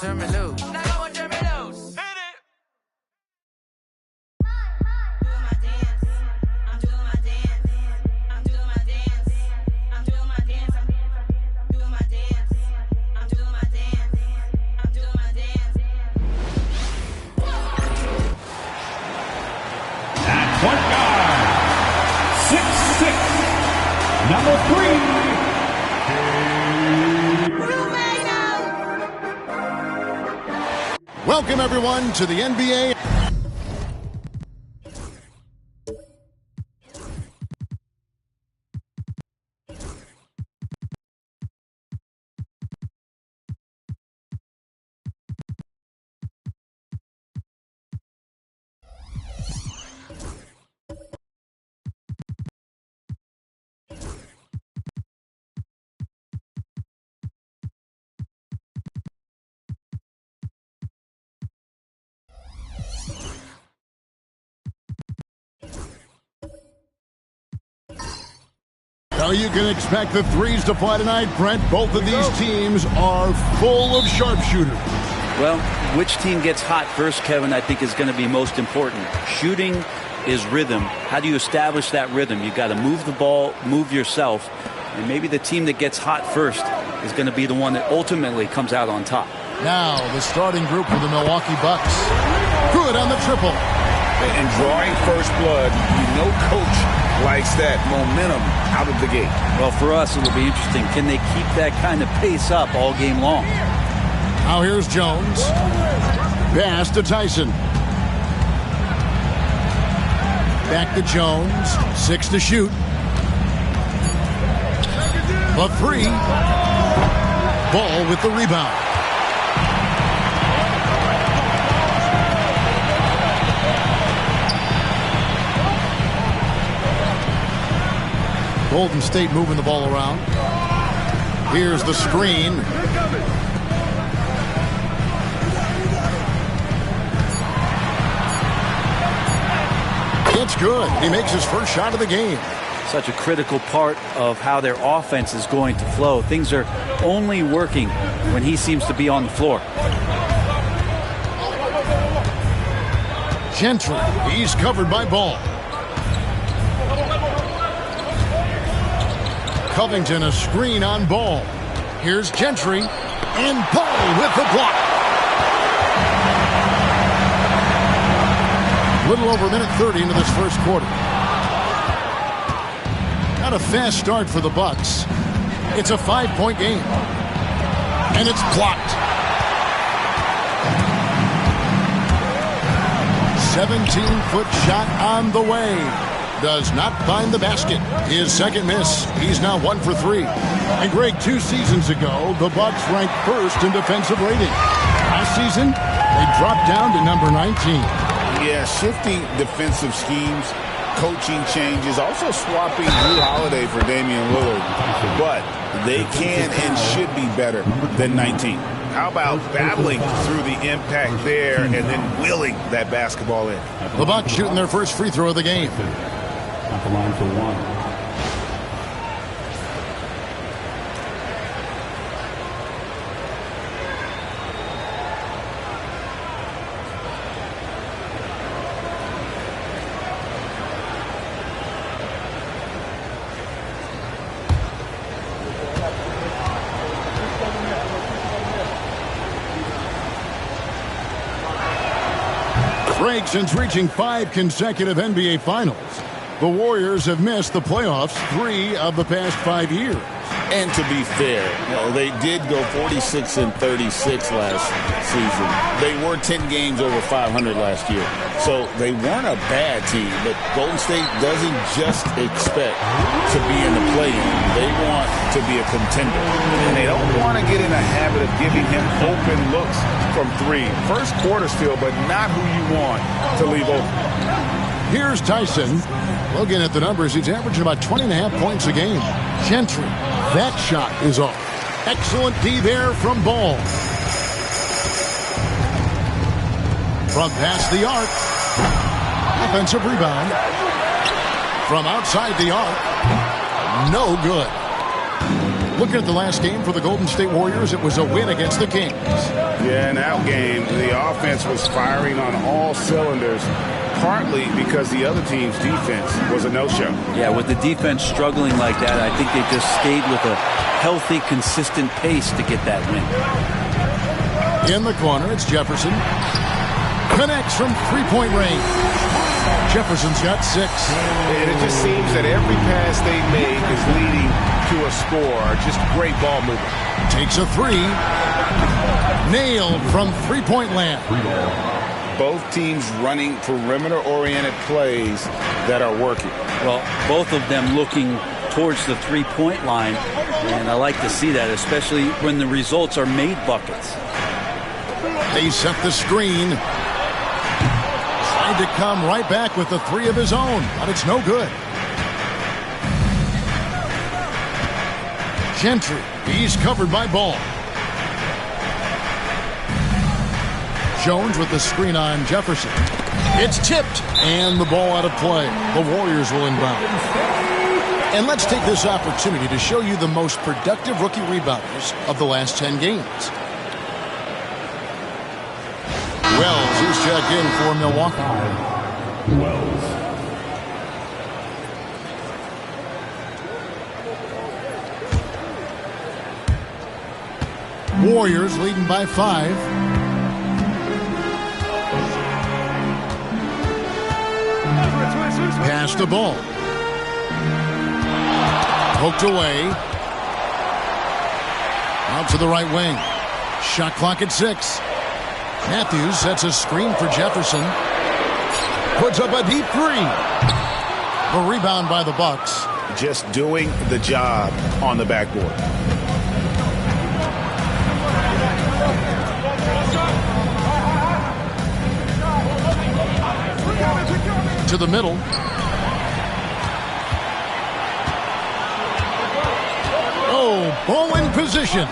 turn me loose. Now go and turn me loose. Hit it. Point guard, 6'6", number 3. Welcome everyone to the NBA. Now you can expect the threes to fly tonight, Brent. Both of these teams are full of sharpshooters. Well, which team gets hot first, Kevin, I think is going to be most important. Shooting is rhythm. How do you establish that rhythm? You've got to move the ball, move yourself, and maybe the team that gets hot first is going to be the one that ultimately comes out on top. Now the starting group for the Milwaukee Bucks. Good on the triple. And drawing first blood, you know coach likes that momentum out of the gate. Well, for us, it'll be interesting. Can they keep that kind of pace up all game long? Now here's Jones. Pass to Tyson. Back to Jones. 6 to shoot. The 3. Ball with the rebound. Golden State moving the ball around. Here's the screen. It's good. He makes his first shot of the game. Such a critical part of how their offense is going to flow. Things are only working when he seems to be on the floor. Gentry. He's covered by Ball. Covington a screen on Ball. Here's Gentry. And Ball with the block. Little over a minute 30 into this first quarter. Not a fast start for the Bucks. It's a 5-point game. And it's blocked. 17-foot shot on the way. Does not find the basket. His second miss. He's now 1 for 3. And Greg, 2 seasons ago, the Bucks ranked first in defensive rating. Last season, they dropped down to number 19. Yeah, shifting defensive schemes, coaching changes, also swapping Drew Holiday for Damian Lillard. But they can and should be better than 19. How about battling through the impact there and then willing that basketball in? The Bucks shooting their first free throw of the game. At the line for 1. Greg, since reaching 5 consecutive NBA Finals, the Warriors have missed the playoffs 3 of the past 5 years. And to be fair, they did go 46-36 last season. They were 10 games over 500 last year. So they weren't a bad team, but Golden State doesn't just expect to be in the play-in. They want to be a contender. And they don't want to get in a habit of giving him open looks from 3. First quarter still, but not who you want to leave open. Here's Tyson. Looking at the numbers, he's averaging about 20.5 points a game. Gentry, that shot is off. Excellent D there from Ball. From past the arc. Offensive rebound. From outside the arc. No good. Looking at the last game for the Golden State Warriors, it was a win against the Kings. Yeah, in that game, the offense was firing on all cylinders, partly because the other team's defense was a no-show. Yeah, with the defense struggling like that, I think they just stayed with a healthy, consistent pace to get that win. In the corner, it's Jefferson. Connects from three-point range. Jefferson's got 6. And it just seems that every pass they make is leading to a score. Just great ball movement. Takes a 3. Nailed from three-point land. Both teams running perimeter-oriented plays that are working. Well, both of them looking towards the three-point line, and I like to see that, especially when the results are made buckets. They set the screen. Tried to come right back with the 3 of his own, but it's no good. Gentry, he's covered by Ball. Jones with the screen on Jefferson. It's tipped, and the ball out of play. The Warriors will inbound. And let's take this opportunity to show you the most productive rookie rebounders of the last 10 games. Wells is checked in for Milwaukee. Wells. Warriors leading by 5. Pass the ball. Poked away. Out to the right wing. Shot clock at 6. Matthews sets a screen for Jefferson. Puts up a deep 3. A rebound by the Bucks. Just doing the job on the backboard. To the middle. Oh, ball in position.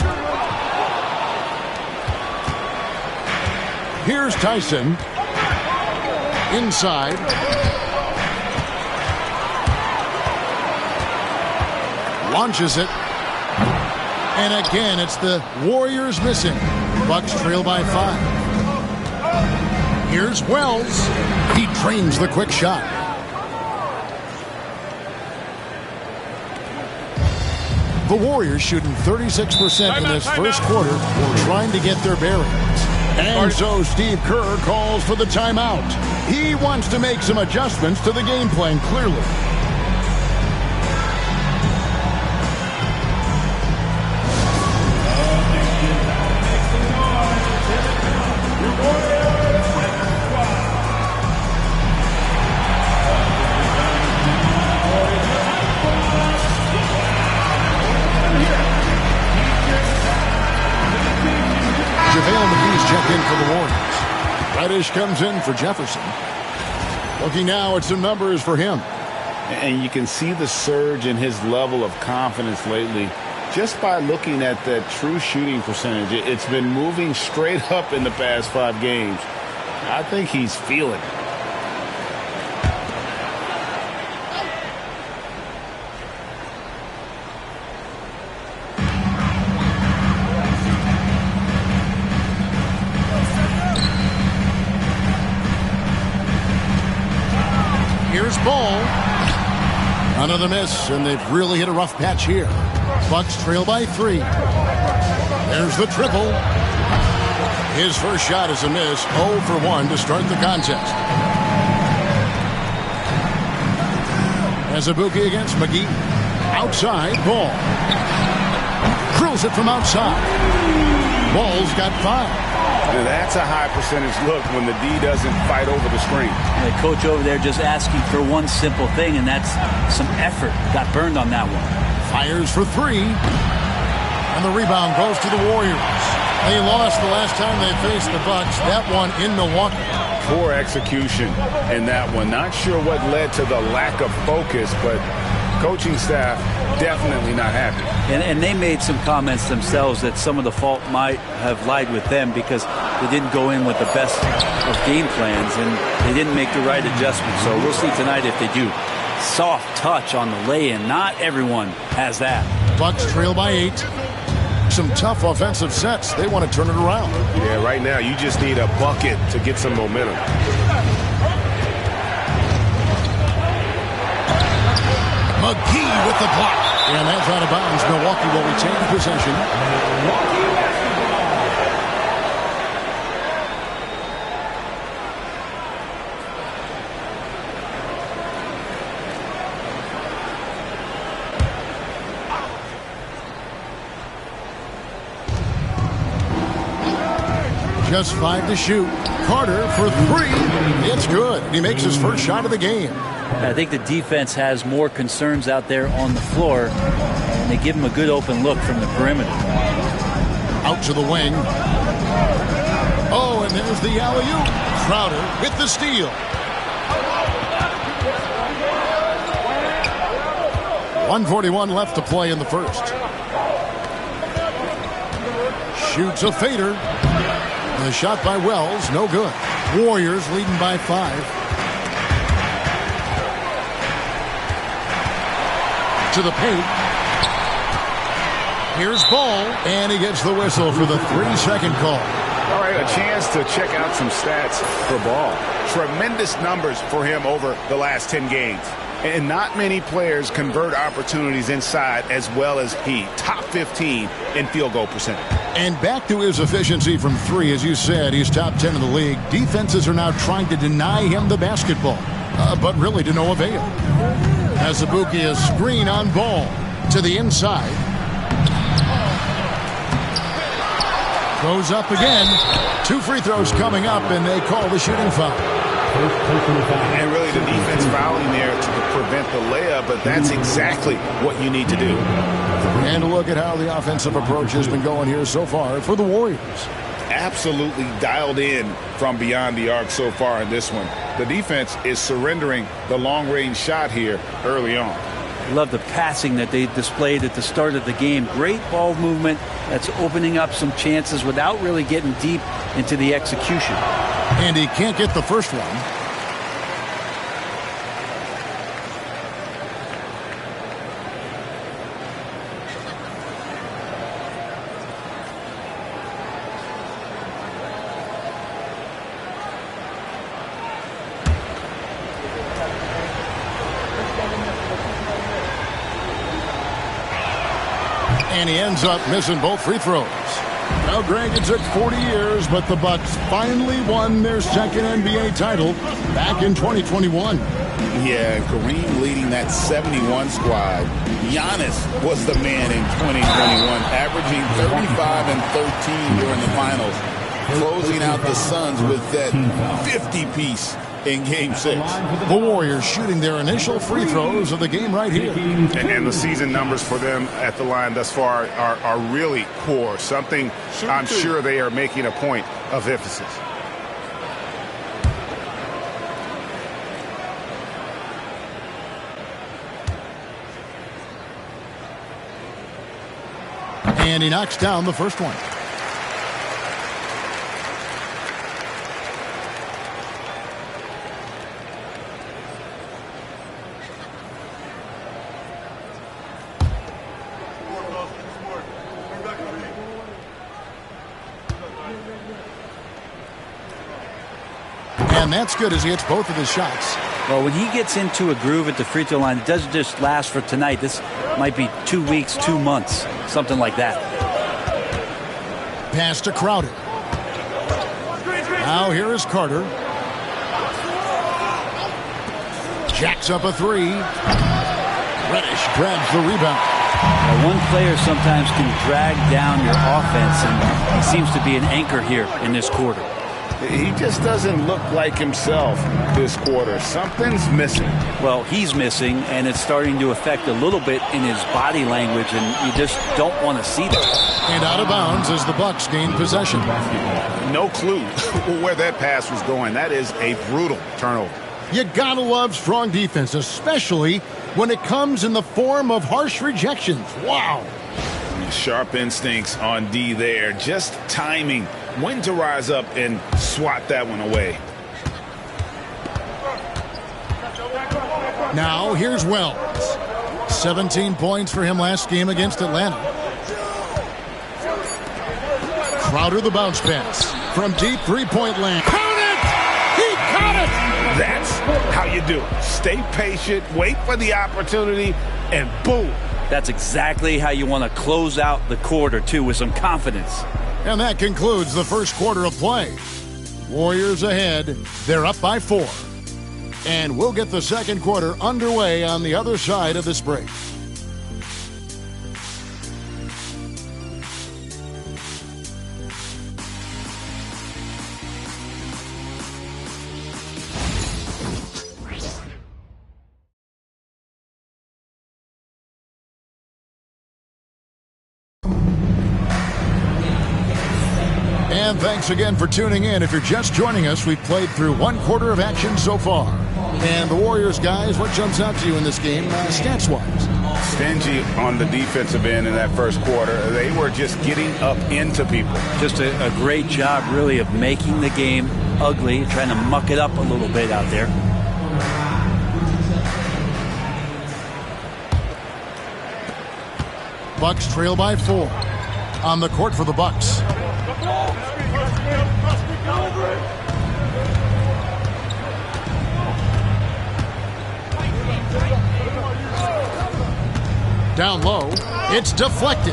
Here's Tyson. Inside. Launches it. And again, it's the Warriors missing. Bucks trail by 5. Here's Wells. He trains the quick shot. The Warriors shooting 36% in this first quarter, trying to get their bearings. And so Steve Kerr calls for the timeout. He wants to make some adjustments to the game plan, clearly. Check in for the Warriors. Reddish comes in for Jefferson. Looking now at some numbers for him. And you can see the surge in his level of confidence lately just by looking at that true shooting percentage. It's been moving straight up in the past 5 games. I think he's feeling it. Here's Ball. Another miss, and they've really hit a rough patch here. Bucks trail by 3. There's the triple. His first shot is a miss. 0 for 1 to start the contest. Azubuike against McGee. Outside, Ball. Drills it from outside. Ball's got 5. Now that's a high percentage look when the D doesn't fight over the screen. The coach over there just asking for one simple thing, and that's some effort. Got burned on that one. Fires for 3. And the rebound goes to the Warriors. They lost the last time they faced the Bucks. That one in Milwaukee. Poor execution in that one. Not sure what led to the lack of focus, but coaching staff definitely not happy. And they made some comments themselves that some of the fault might have lied with them because they didn't go in with the best of game plans and they didn't make the right adjustments. So we'll see tonight if they do. soft touch on the lay-in. Not everyone has that. Bucks trail by 8. Some tough offensive sets. They want to turn it around. Yeah, right now you just need a bucket to get some momentum. McGee with the block. And that's out of bounds. Milwaukee will retain possession. Just 5 to shoot. Carter for 3. It's good. He makes his first shot of the game. I think the defense has more concerns out there on the floor, and they give him a good open look from the perimeter. Out to the wing. Oh, and there's the alley-oop. Crowder with the steal. 1:41 left to play in the first. Shoots a fader. The shot by Wells, no good. Warriors leading by 5. To the paint. Here's Ball, and he gets the whistle for the 3-second call. All right, a chance to check out some stats for Ball. Tremendous numbers for him over the last 10 games. And not many players convert opportunities inside as well as he. Top 15 in field goal percentage. And back to his efficiency from 3, as you said, he's top 10 in the league. Defenses are now trying to deny him the basketball, but really to no avail. Azubuike a screen on Ball to the inside. Goes up again. 2 free throws coming up, and they call the shooting foul. And really the defense fouling there to prevent the layup, but that's exactly what you need to do. And look at how the offensive approach has been going here so far for the Warriors. Absolutely dialed in from beyond the arc so far in this one. The defense is surrendering the long-range shot here early on. Love the passing that they displayed at the start of the game. Great ball movement that's opening up some chances without really getting deep into the execution. And he can't get the first one. And he ends up missing both free throws. Now, Greg, it took 40 years, but the Bucks finally won their second NBA title back in 2021. Yeah, Kareem leading that 71 squad. Giannis was the man in 2021, averaging 35 and 13 during the finals, closing out the Suns with that 50-piece in Game 6. The Warriors shooting their initial free throws of the game right here. And the season numbers for them at the line thus far are really poor. Something I'm sure they are making a point of emphasis. And he knocks down the first one. And that's good as he hits both of his shots. Well, when he gets into a groove at the free throw line, it doesn't just last for tonight. This might be 2 weeks, 2 months, something like that. Pass to Crowder. Now here is Carter. Jacks up a 3. Reddish grabs the rebound. Now, one player sometimes can drag down your offense, and he seems to be an anchor here in this quarter. He just doesn't look like himself this quarter. Something's missing. Well, he's missing, and it's starting to affect a little bit in his body language, and you just don't want to see that. And out of bounds as the Bucks gain possession. No clue where that pass was going. That is a brutal turnover. You gotta love strong defense, especially when it comes in the form of harsh rejections. Wow. Sharp instincts on D there. Just timing when to rise up and swat that one away. Now here's Wells. 17 points for him last game against Atlanta. Crowder the bounce pass. From deep three-point land. Count it! He caught it! That's how you do it. Stay patient, wait for the opportunity, and boom. That's exactly how you want to close out the quarter, too, with some confidence. And that concludes the first quarter of play. Warriors ahead. They're up by 4. And we'll get the second quarter underway on the other side of this break. And thanks again for tuning in. If you're just joining us, we've played through one quarter of action so far. And the Warriors, guys, what jumps out to you in this game, stats-wise? Stingy on the defensive end in that first quarter. They were just getting up into people. Just a great job, really, of making the game ugly, trying to muck it up a little bit out there. Bucks trail by 4. On the court for the Bucks. Down low, it's deflected.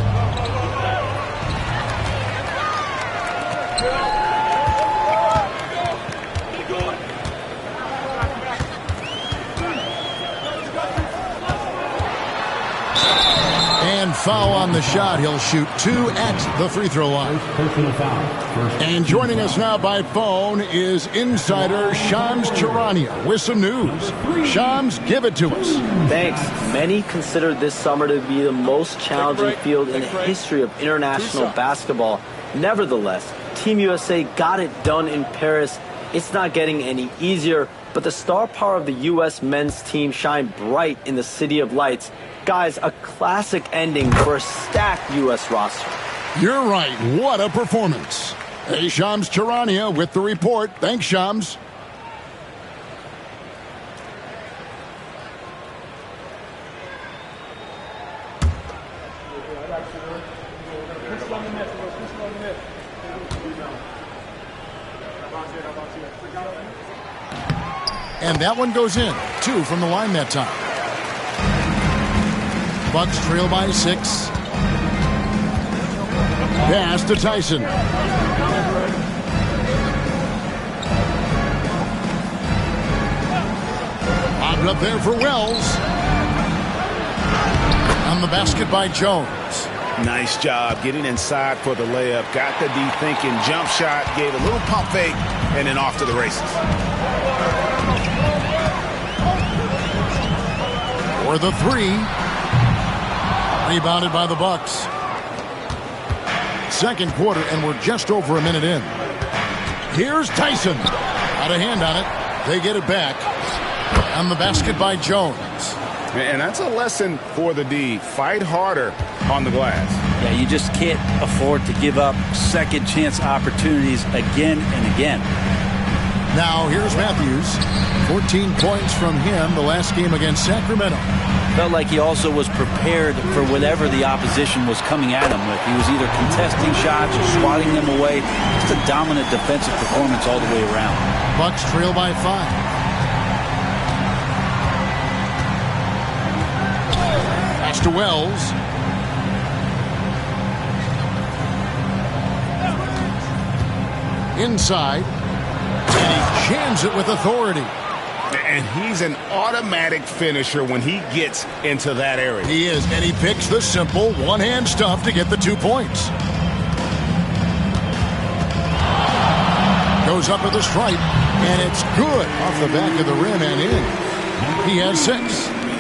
And foul on the shot. He'll shoot 2 at the free throw line. And joining us now by phone is insider Shams Charania with some news. Shams, give it to us. Thanks. Many consider this summer to be the most challenging field in the history of international basketball. Nevertheless, Team USA got it done in Paris. It's not getting any easier, but the star power of the U.S. men's team shined bright in the City of Lights. Guys, a classic ending for a stacked U.S. roster. You're right. What a performance. Hey, Shams Charania with the report. Thanks, Shams. And that one goes in. 2 from the line that time. Bucks trail by 6. Pass to Tyson. Popped up there for Wells. On the basket by Jones. Nice job getting inside for the layup. Got the D thinking, jump shot, gave a little pump fake, and then off to the races. For the 3. Rebounded by the Bucks. Second quarter, and we're just over a minute in. Here's Tyson. Out of hand on it. They get it back. On the basket by Jones. And that's a lesson for the D. Fight harder on the glass. Yeah, you just can't afford to give up second chance opportunities again and again. Now here's Matthews. 14 points from him the last game against Sacramento. Felt like he also was prepared for whatever the opposition was coming at him with. He was either contesting shots or swatting them away. Just a dominant defensive performance all the way around. Bucks trail by 5. Pass to Wells. Inside. And he jams it with authority. And he's an automatic finisher when he gets into that area. He is, and he picks the simple one-hand stuff to get the 2 points. Goes up with a stripe, and it's good off the back of the rim and in. He has 6.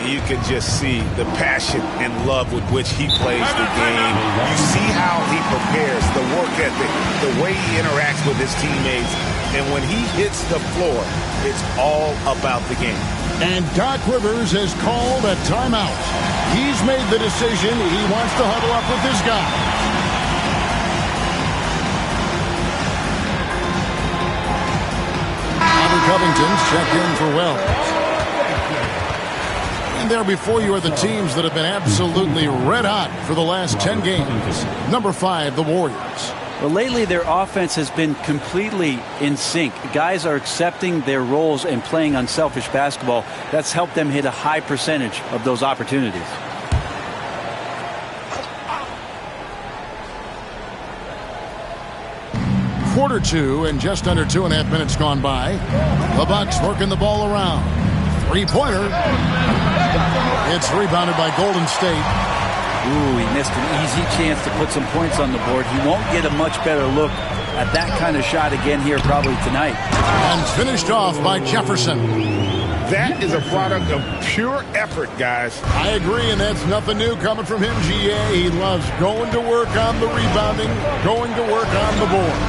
You can just see the passion and love with which he plays the game. You see how he prepares, the work ethic, the way he interacts with his teammates. And when he hits the floor, it's all about the game. And Doc Rivers has called a timeout. He's made the decision. He wants to huddle up with his guy. Robert Covington's checked in for Wells. there before you are the teams that have been absolutely red hot for the last 10 games. Number 5, the Warriors. Well, lately their offense has been completely in sync. Guys are accepting their roles and playing unselfish basketball. That's helped them hit a high percentage of those opportunities. Quarter 2 and just under 2.5 minutes gone by. The Bucks working the ball around. Three-pointer. It's rebounded by Golden State. Ooh, he missed an easy chance to put some points on the board. He won't get a much better look at that kind of shot again here probably tonight. And finished off by Jefferson. That is a product of pure effort, guys. I agree, and that's nothing new coming from him, GA. He loves going to work on the rebounding, going to work on the board.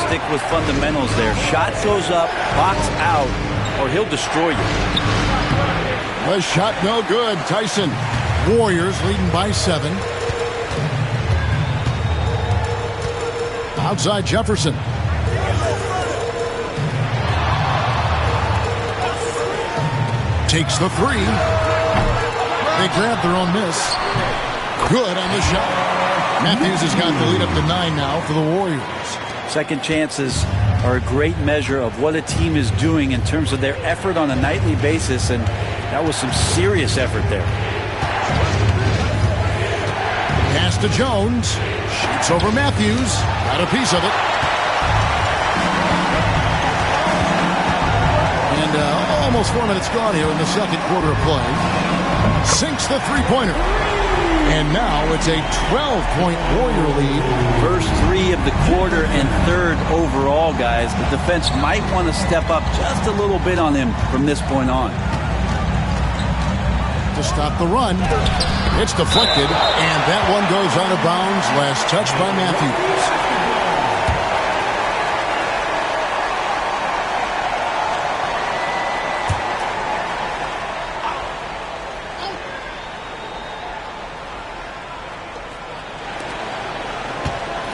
Stick with fundamentals there. Shot goes up, box out, or he'll destroy you. The shot no good. Tyson. Warriors leading by 7. Outside Jefferson. Takes the 3. They grab their own miss. Good on the shot. Matthews has got the lead up to 9 now for the Warriors. Second chances are a great measure of what a team is doing in terms of their effort on a nightly basis, and that was some serious effort there. Pass to Jones. Shoots over Matthews. Got a piece of it. And almost 4 minutes gone here in the second quarter of play. Sinks the three-pointer. And now it's a 12-point Warrior lead. First 3 of the quarter and third overall, guys. The defense might want to step up just a little bit on him from this point on. To stop the run. It's deflected, and that one goes out of bounds. Last touch by Matthews.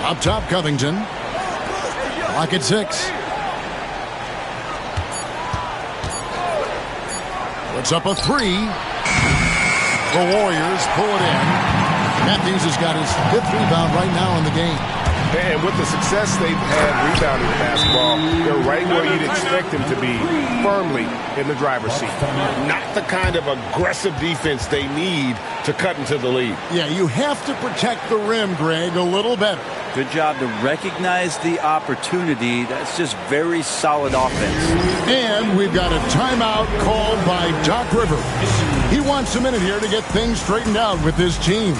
Up top, Covington. Lock at 6. Puts up a 3. The Warriors pull it in. Matthews has got his 5th rebound right now in the game. And with the success they've had rebounding the basketball, they're right where you'd expect them to be, firmly in the driver's seat. Not the kind of aggressive defense they need to cut into the lead. Yeah, you have to protect the rim, Greg, a little better. Good job to recognize the opportunity. That's just very solid offense. And we've got a timeout called by Doc Rivers. He wants a minute here to get things straightened out with his team.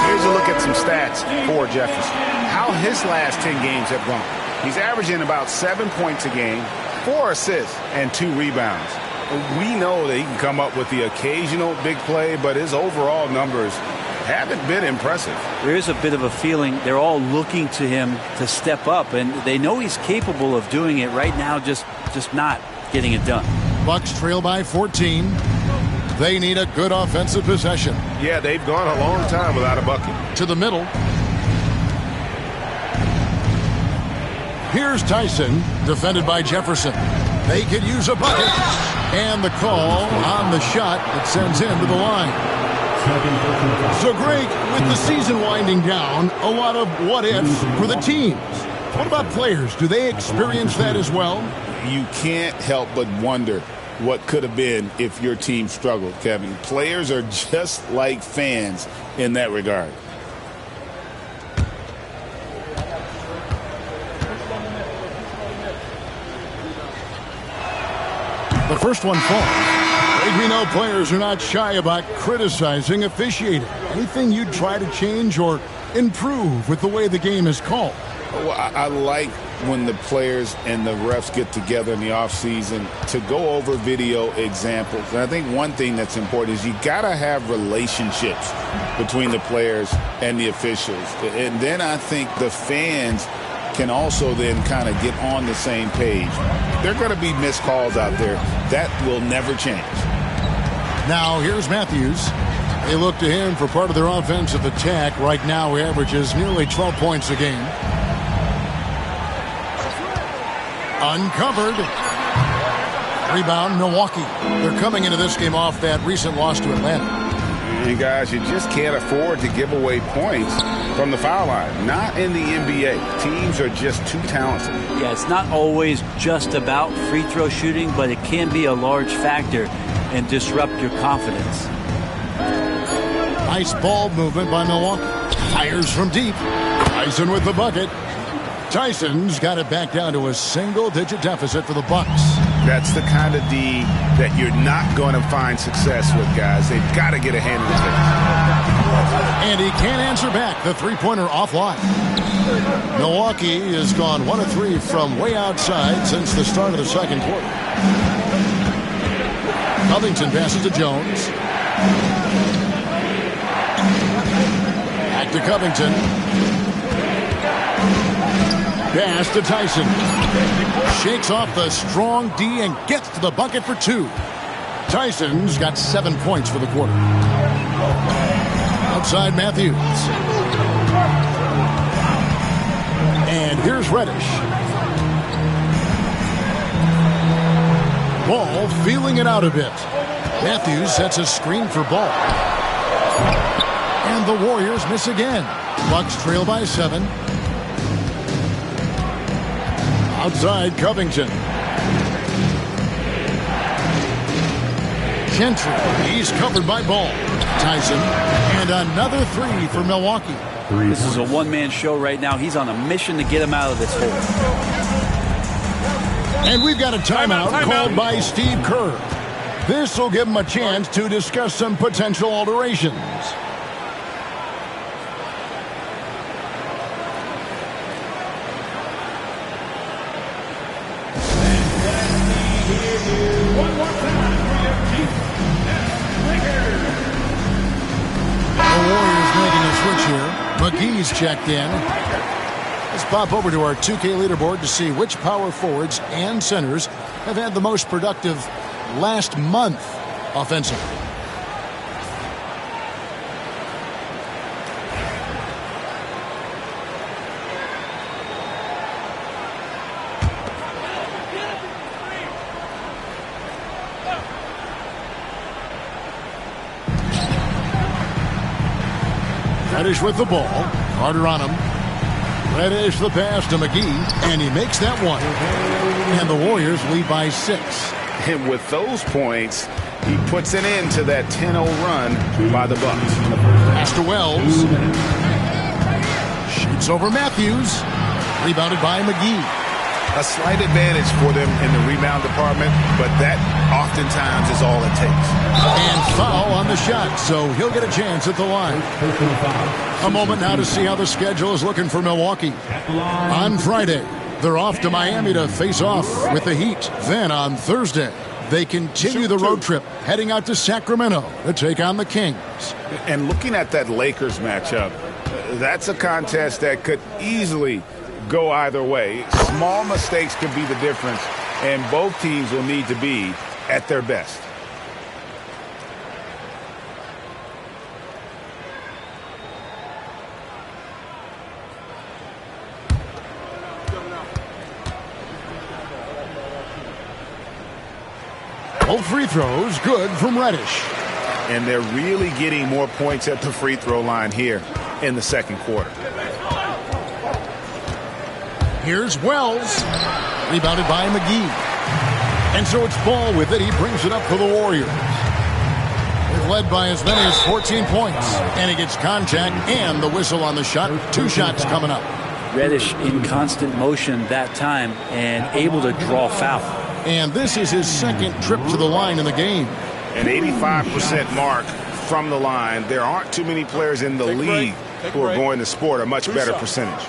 Here's a look at some stats for Jefferson. How his last 10 games have gone. He's averaging about 7 points a game, 4 assists, and 2 rebounds. We know that he can come up with the occasional big play, but his overall numbers haven't been impressive. There is a bit of a feeling they're all looking to him to step up, and they know he's capable of doing it right now, just not getting it done. Bucks trail by 14. They need a good offensive possession. Yeah, they've gone a long time without a bucket. To the middle. Here's Tyson, defended by Jefferson. They could use a bucket. And the call on the shot that sends him to the line. So, Greg, with the season winding down, a lot of what-ifs for the teams. What about players? Do they experience that as well? You can't help but wonder what could have been if your team struggled, Kevin. Players are just like fans in that regard. The first one falls. We know players are not shy about criticizing officiating. Anything you'd try to change or improve with the way the game is called? Well, I like when the players and the refs get together in the offseason to go over video examples. And I think one thing that's important is you got to have relationships between the players and the officials. And then I think the fans can also then kind of get on the same page. There are going to be missed calls out there. That will never change. Now here's Matthews. They look to him for part of their offensive attack. Right now he averages nearly 12 points a game. Uncovered. Rebound, Milwaukee. They're coming into this game off that recent loss to Atlanta. And guys, you just can't afford to give away points from the foul line. Not in the NBA. Teams are just too talented. Yeah, it's not always just about free throw shooting, but it can be a large factor and disrupt your confidence. Nice ball movement by Milwaukee. Fires from deep. Tyson with the bucket. Tyson's got it back down to a single-digit deficit for the Bucks. That's the kind of D that you're not going to find success with, guys. They've got to get a hand in the face. And he can't answer back. The three-pointer offline. Milwaukee has gone 1 of 3 from way outside since the start of the second quarter. Covington passes to Jones. Back to Covington. Pass to Tyson. Shakes off the strong D and gets to the bucket for 2. Tyson's got 7 points for the quarter. Outside Matthews. And here's Reddish. Ball feeling it out a bit. Matthews sets a screen for Ball. And the Warriors miss again. Bucks trail by 7. Outside Covington. Gentry. He's covered by Ball. Tyson. And another 3 for Milwaukee. This is a one-man show right now. He's on a mission to get him out of this hole. And we've got a timeout called by Steve Kerr. This will give him a chance to discuss some potential alterations. McGee's checked in. Let's pop over to our 2K leaderboard to see which power forwards and centers have had the most productive last month offensively. Reddish with the ball. Carter on him. Reddish the pass to McGee, and he makes that one. And the Warriors lead by 6. And with those points, he puts an end to that 10-0 run by the Bucks. Pass to Wells. Shoots over Matthews. Rebounded by McGee. A slight advantage for them in the rebound department, but that oftentimes is all it takes. And foul on the shot, so he'll get a chance at the line. A moment now to see how the schedule is looking for Milwaukee. On Friday, they're off to Miami to face off with the Heat. Then on Thursday, they continue the road trip, heading out to Sacramento to take on the Kings. And looking at that Lakers matchup, that's a contest that could easily go either way. Small mistakes could be the difference, and both teams will need to be at their best. Both free throws good from Reddish. And they're really getting more points at the free throw line here in the second quarter. Here's Wells. Rebounded by McGee. And so it's Ball with it. He brings it up for the Warriors. They've led by as many as 14 points. And he gets contact and the whistle on the shot. 2 shots coming up. Reddish in constant motion that time and able to draw foul. And this is his second trip to the line in the game. An 85% mark from the line. There aren't too many players in the league who are going to sport a much better percentage.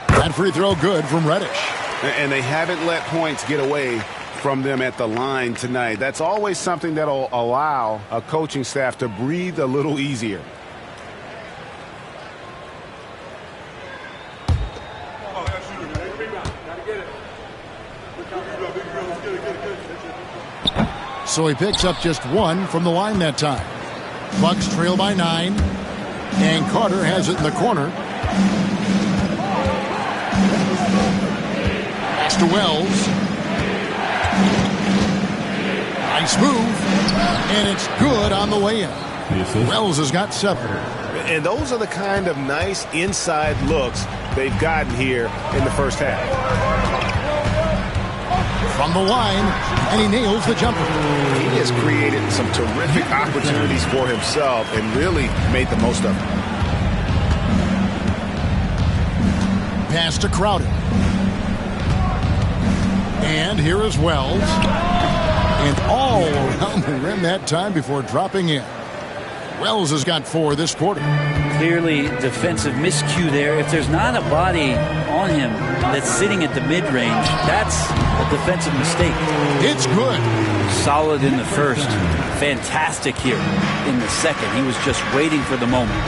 That free throw good from Reddish. And they haven't let points get away from them at the line tonight. That's always something that'll allow a coaching staff to breathe a little easier. so he picks up just 1 from the line that time. Bucks trail by 9, and Carter has it in the corner. Pass to Wells. Nice move, and it's good on the way in. Wells has got 7. And those are the kind of nice inside looks they've gotten here in the first half. From the line, and he nails the jumper. He has created some terrific opportunities for himself and really made the most of them. Pass to Crowder. And here is Wells. And all around the rim that time before dropping in. Wells has got 4 this quarter. Clearly defensive miscue there. If there's not a body on him that's sitting at the mid-range, that's a defensive mistake. It's good. Solid in the first. Fantastic here in the second. He was just waiting for the moment.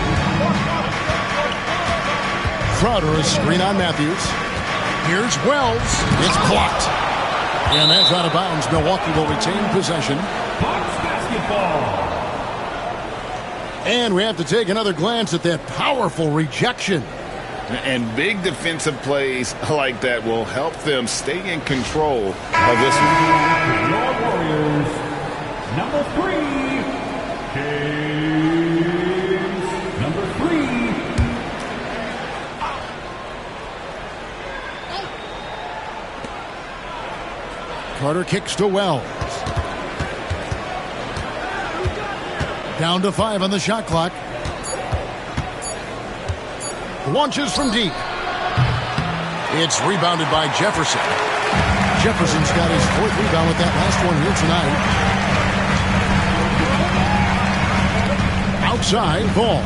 Crowder is screen on Matthews. Here's Wells. It's blocked. And that's out of bounds. Milwaukee will retain possession. Bucks basketball. And we have to take another glance at that powerful rejection. And big defensive plays like that will help them stay in control of this one. Your Warriors, number 3, Kings, number 3. Carter kicks to Wells. Down to 5 on the shot clock. Launches from deep. It's rebounded by Jefferson. Jefferson's got his 4th rebound with that last one here tonight. Outside, Ball.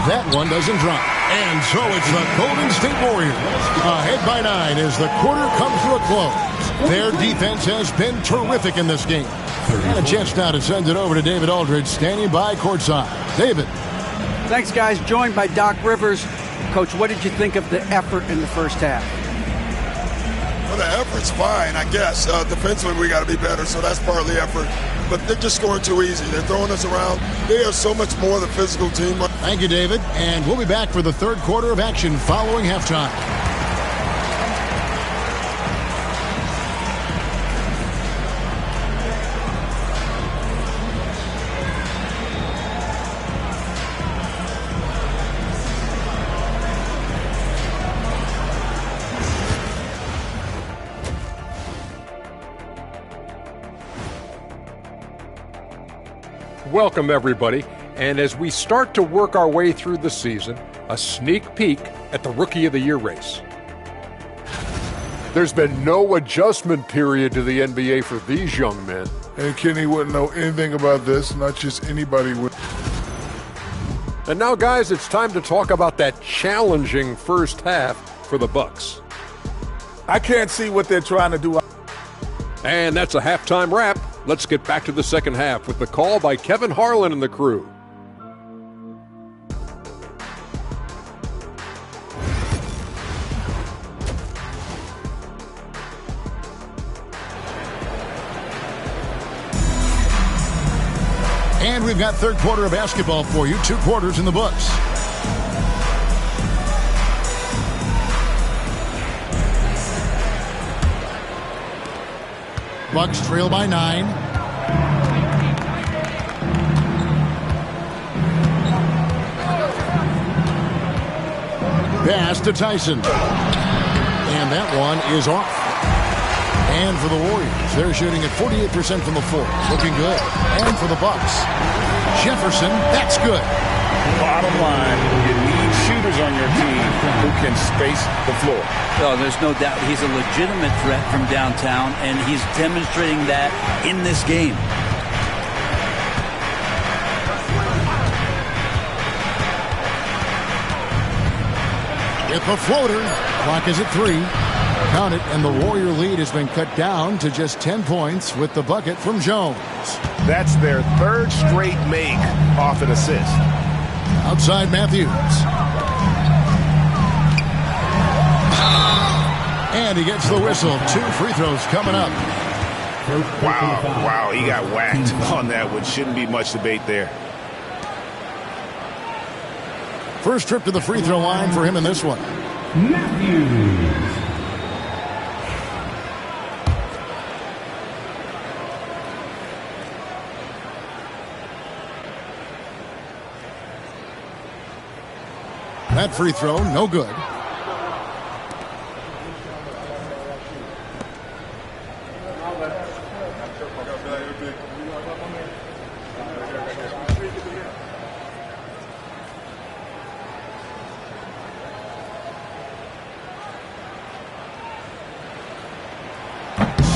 That one doesn't drop. And so it's the Golden State Warriors ahead by 9 as the quarter comes to a close. Their defense has been terrific in this game. And a chance now to send it over to David Aldridge, standing by courtside. David. Thanks, guys. Joined by Doc Rivers. Coach, what did you think of the effort in the first half? Well, the effort's fine, I guess. Defensively, we got to be better, so that's part of the effort. But they're just scoring too easy. They're throwing us around. They are so much more than physical team. Thank you, David. And we'll be back for the third quarter of action following halftime. Welcome, everybody. And as we start to work our way through the season, a sneak peek at the Rookie of the Year race. There's been no adjustment period to the NBA for these young men. And Kenny wouldn't know anything about this, not just anybody would. And now, guys, it's time to talk about that challenging first half for the Bucks. I can't see what they're trying to do. And that's a halftime wrap. Let's get back to the second half with the call by Kevin Harlan and the crew. And we've got third quarter of basketball for you. 2 quarters in the books. Bucks trail by 9. Pass to Tyson. And that one is off. And for the Warriors, they're shooting at 48% from the floor. Looking good. And for the Bucks, Jefferson, that's good. Bottom line, you need shooters on your team who can space the floor. Oh, there's no doubt he's a legitimate threat from downtown, and he's demonstrating that in this game. With the floater, clock is at 3. Count it, and the Warrior lead has been cut down to just 10 points with the bucket from Jones. That's their 3rd straight make off an assist. Outside Matthews. And he gets the whistle. 2 free throws coming up. Wow, he got whacked on that one. Shouldn't be much debate there. First trip to the free throw line for him in this one. Matthews. That free throw, no good.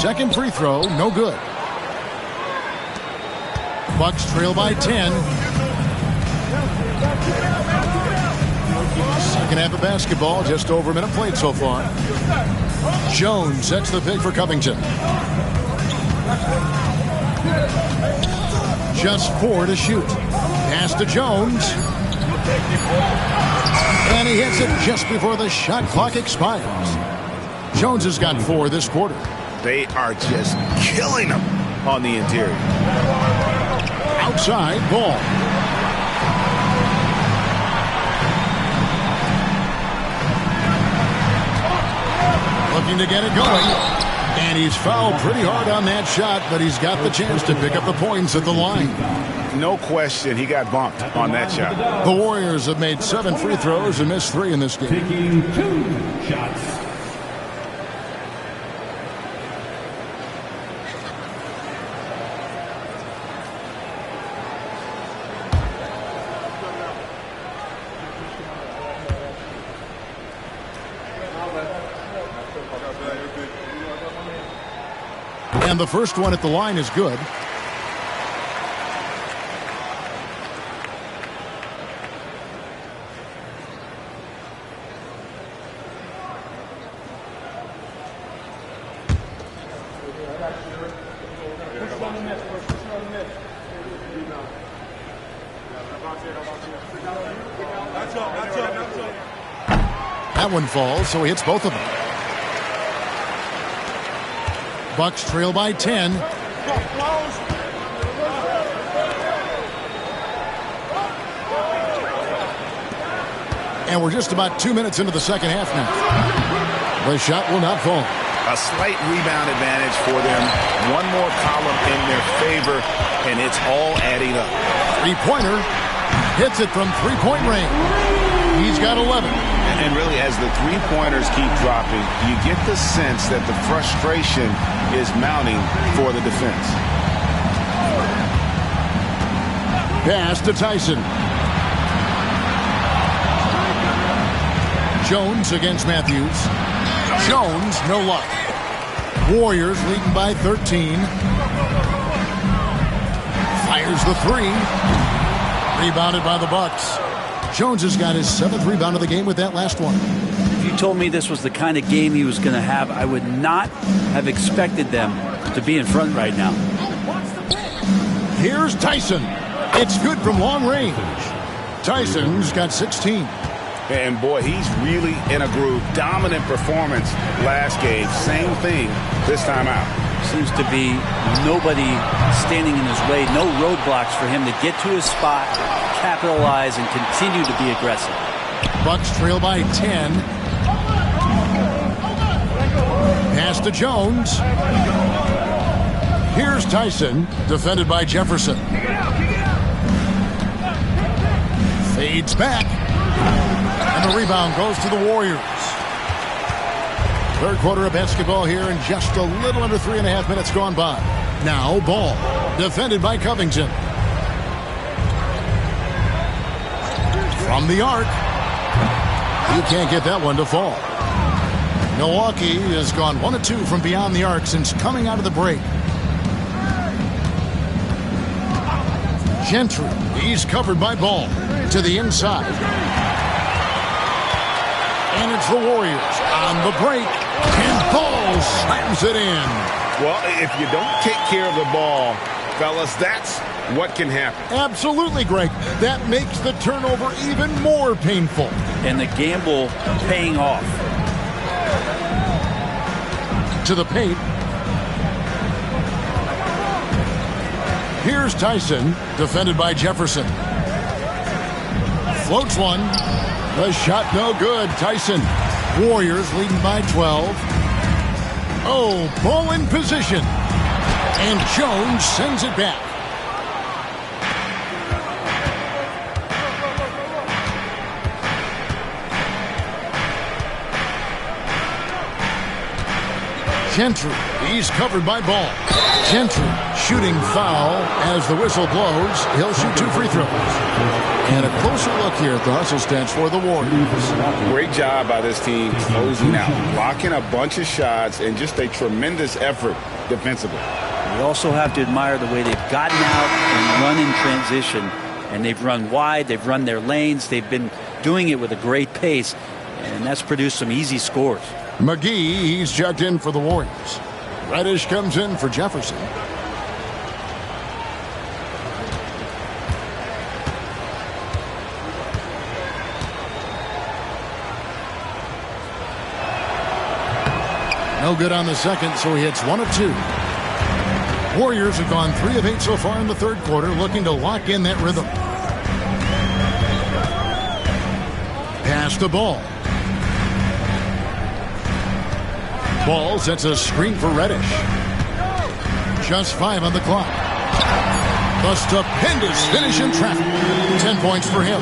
Second free throw, no good. Bucks trail by 10. Second half of basketball, just over a minute played so far. Jones sets the pick for Covington. Just 4 to shoot. Pass to Jones. And he hits it just before the shot clock expires. Jones has got 4 this quarter. They are just killing him on the interior. Outside, Ball. Looking to get it going. And he's fouled pretty hard on that shot, but he's got the chance to pick up the points at the line. No question, he got bumped on that shot. The Warriors have made 7 free throws and missed 3 in this game. Taking 2 shots. And the first one at the line is good. That one falls, so he hits both of them. Bucks trail by 10. And we're just about 2 minutes into the second half now. The shot will not fall. A slight rebound advantage for them. One more column in their favor, and it's all adding up. Three-pointer. Hits it from three-point range. He's got 11. And really, as the three-pointers keep dropping, you get the sense that the frustration is mounting for the defense. Pass to Tyson. Jones against Matthews. Jones, no luck. Warriors leading by 13. Fires the 3. Rebounded by the Bucks. Jones has got his 7th rebound of the game with that last one. If you told me this was the kind of game he was going to have, I would not have expected them to be in front right now. Here's Tyson. It's good from long range. Tyson's got 16. And boy, he's really in a groove. Dominant performance last game. Same thing this time out. Seems to be nobody standing in his way. No roadblocks for him to get to his spot, capitalize, and continue to be aggressive. Bucks trail by 10. Pass to Jones. Here's Tyson, defended by Jefferson. Fades back. And the rebound goes to the Warriors. Third quarter of basketball here, and just a little under 3.5 minutes gone by. Now Ball, defended by Covington. From the arc. He can't get that one to fall. Milwaukee has gone 1 of 2 from beyond the arc since coming out of the break. Gentry, he's covered by Ball. To the inside. And it's the Warriors on the break. And Ball slams it in. Well, if you don't take care of the ball, fellas, that's what can happen. Absolutely, Greg. That makes the turnover even more painful. And the gamble paying off. To the paint. Here's Tyson, defended by Jefferson. Floats one. The shot no good. Tyson. Warriors leading by 12. Oh, ball in position. And Jones sends it back. Gentry, he's covered by Ball. Gentry shooting foul as the whistle blows. He'll shoot 2 free throws. And a closer look here at the hustle stats for the Warriors. Great job by this team closing out, blocking a bunch of shots, and just a tremendous effort defensively. We also have to admire the way they've gotten out and run in transition. And they've run wide, they've run their lanes, they've been doing it with a great pace, and that's produced some easy scores. McGee, he's checked in for the Warriors. Reddish comes in for Jefferson. No good on the second, so he hits 1 of 2. Warriors have gone 3 of 8 so far in the third quarter, looking to lock in that rhythm. Pass the ball. Ball sets a screen for Reddish. Just 5 on the clock. The stupendous finish in traffic. 10 points for him.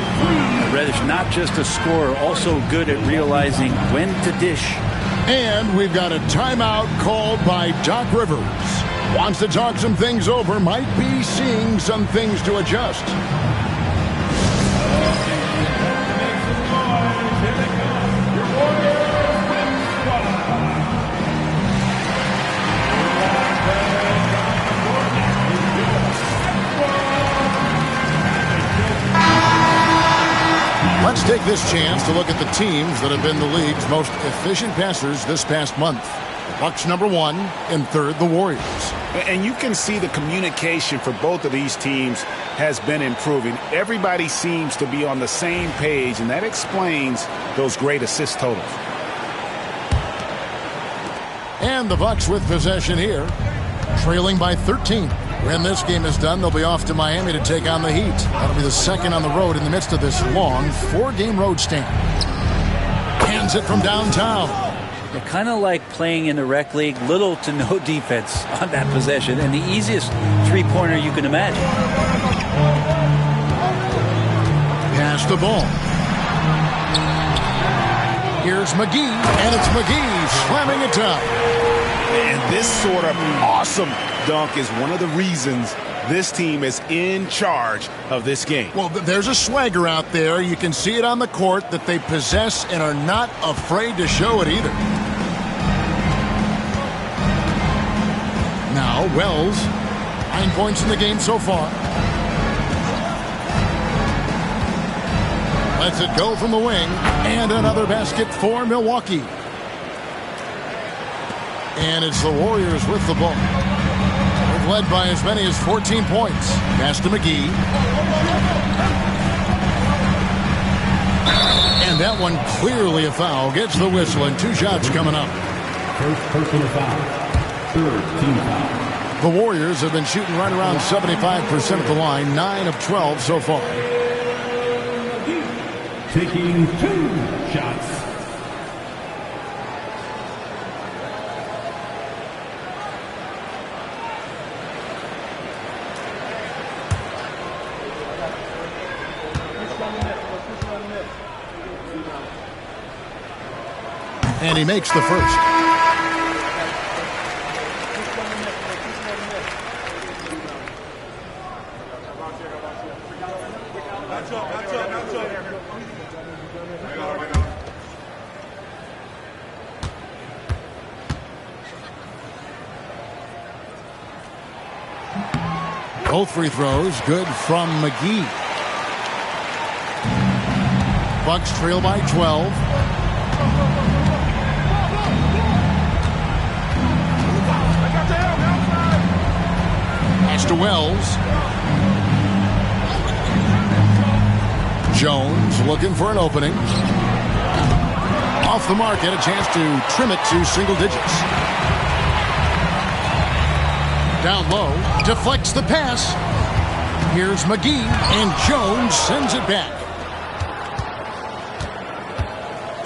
Reddish, not just a scorer, also good at realizing when to dish. And we've got a timeout called by Doc Rivers. Wants to talk some things over, might be seeing some things to adjust. Let's take this chance to look at the teams that have been the league's most efficient passers this past month. The Bucks number 1, and third the Warriors. And you can see the communication for both of these teams has been improving. Everybody seems to be on the same page, and that explains those great assist totals. And the Bucks with possession here, trailing by 13. When this game is done, they'll be off to Miami to take on the Heat. That'll be the second on the road in the midst of this long 4-game road stand. Hands it from downtown. They're kind of like playing in the rec league, little to no defense on that possession, and the easiest three-pointer you can imagine. Pass the ball. Here's McGee, and it's McGee slamming it down. And this sort of awesome dunk is one of the reasons this team is in charge of this game. Well, there's a swagger out there. You can see it on the court that they possess and are not afraid to show it either. Now, Wells, 9 points in the game so far. Lets it go from the wing, and another basket for Milwaukee. And it's the Warriors with the ball. They've led by as many as 14 points. Pass to McGee. And that one clearly a foul. Gets the whistle, and 2 shots coming up. First personal foul. Third team foul. The Warriors have been shooting right around 75% of the line. 9 of 12 so far. Taking 2 shots. And he makes the first. Both free throws good from McGee. Bucks trail by 12. Pass to Wells. Jones looking for an opening. Off the mark, had a chance to trim it to single digits. Down low, deflects the pass. Here's McGee, and Jones sends it back.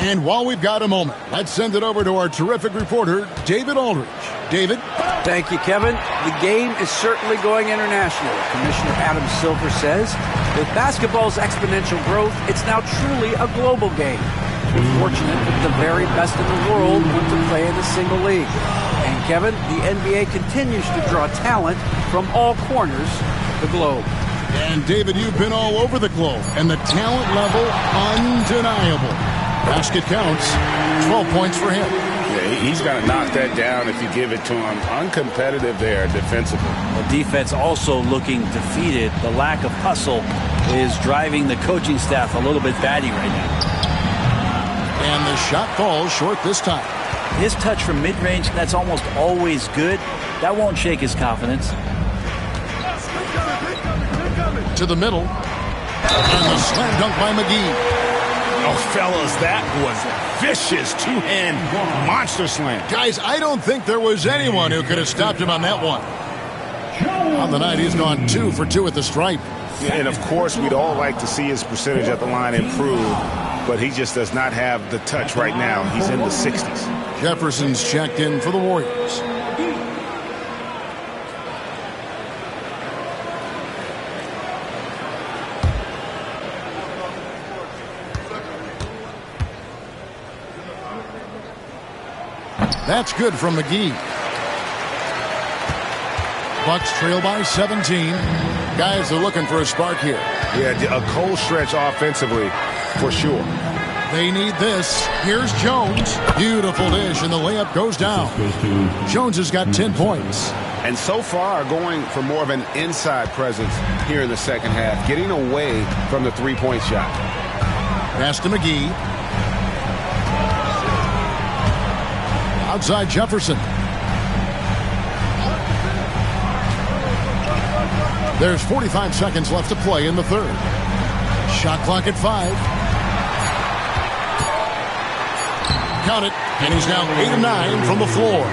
And while we've got a moment, let's send it over to our terrific reporter, David Aldridge. David? Thank you, Kevin. The game is certainly going international. Commissioner Adam Silver says, with basketball's exponential growth, it's now truly a global game. We're fortunate that the very best in the world want to play in a single league. And Kevin, the NBA continues to draw talent from all corners of the globe. And David, you've been all over the globe, and the talent level undeniable. Basket counts, 12 points for him. Yeah, he's got to knock that down if you give it to him. Uncompetitive there defensively. The defense also looking defeated. The lack of hustle is driving the coaching staff a little bit batty right now. And the shot falls short this time. His touch from mid-range, that's almost always good. That won't shake his confidence. To the middle. And the slam dunk by McGee. Oh, fellas, that was a vicious two-hand monster slam. Guys, I don't think there was anyone who could have stopped him on that one. On the night, he's gone 2 for 2 at the stripe. Yeah, and, of course, we'd all like to see his percentage at the line improve, but he just does not have the touch right now. He's in the 60s. Jefferson's checked in for the Warriors. That's good from McGee. Bucks trail by 17. Guys are looking for a spark here. Yeah, a cold stretch offensively for sure. They need this. Here's Jones. Beautiful dish, and the layup goes down. Jones has got 10 points. And so far going for more of an inside presence here in the second half, getting away from the three-point shot. Pass to McGee. Outside Jefferson. There's 45 seconds left to play in the third. Shot clock at 5. Count it, and he's now 8 of 9 from the floor.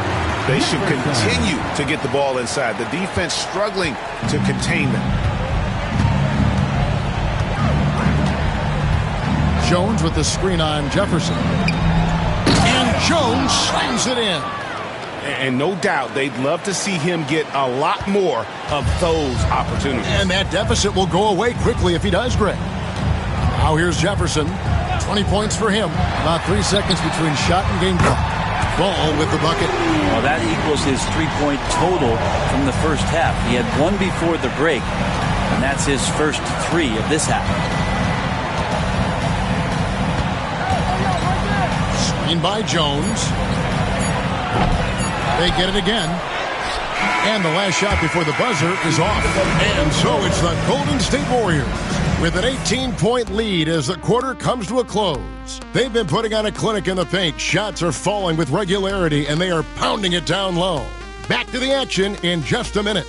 They should continue to get the ball inside. The defense struggling to contain them. Jones with the screen on Jefferson. And Jones slams it in. And no doubt they'd love to see him get a lot more of those opportunities. And that deficit will go away quickly if he does, Greg. Now here's Jefferson. 20 points for him. About 3 seconds between shot and game clock. Ball with the bucket. Well, that equals his three-point total from the first half. He had one before the break, and that's his first 3 of this half. Screen by Jones. They get it again. And the last shot before the buzzer is off. And so it's the Golden State Warriors with an 18-point lead as the quarter comes to a close. They've been putting on a clinic in the paint. Shots are falling with regularity, and they are pounding it down low. Back to the action in just a minute.